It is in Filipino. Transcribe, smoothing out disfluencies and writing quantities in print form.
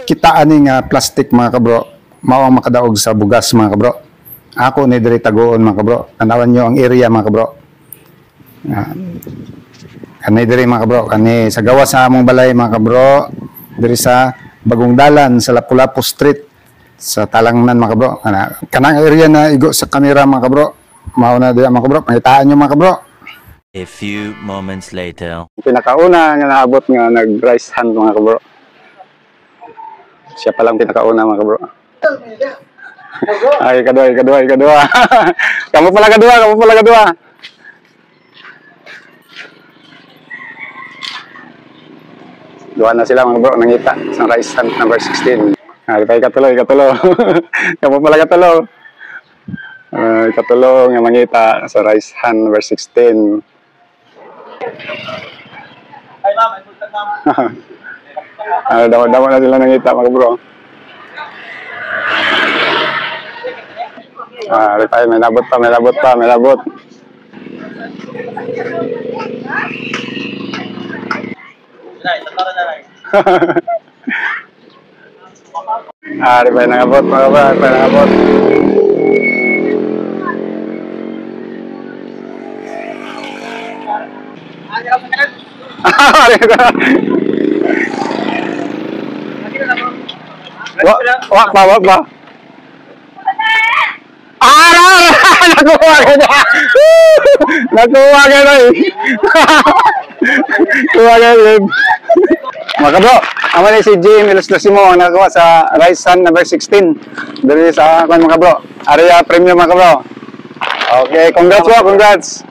Kita ani nga plastic mga kabro, mao ang makadaog sa bugas mga kabro. Ako ni diri tagoon mga kabro. Tanawan nyo ang area mga kabro. Kani diri mga kabro, kani sa gawas sa among balay mga kabro, diri sa Bagong Dalan sa Lapu-Lapu Street sa Talangnan mga kabro. Kanang area na igo sa kamera mga kabro. Mao na diri mga kabro, pangitaan nyo mga kabro. A few moments later. Pinakauna nga naabot nga nag-rice hand mga kabro. Siya pa lang pinakauna mga kabro. Ay, kadua. Kamu pala kadua. Dua na sila mga bro, nangita sa rice hand number 16. Ay, katulo. Kamu pala katulo. Katulo nga mangita sa rice hand number 16. Ay, ma'am, ay punta ma'am. Damo na sila nangita mga bro. Ripay, may labot pa. Ripay nangabot mga bro, ripay nangabot. Wak pa. Nakuha ka na! Kuha ka na. Mga kabro, ako na si Jim Ilustosimo ang nakakuha sa rice hand number 16. Dari sa mga kabro. Area premium mga kabro. Okay, congrats.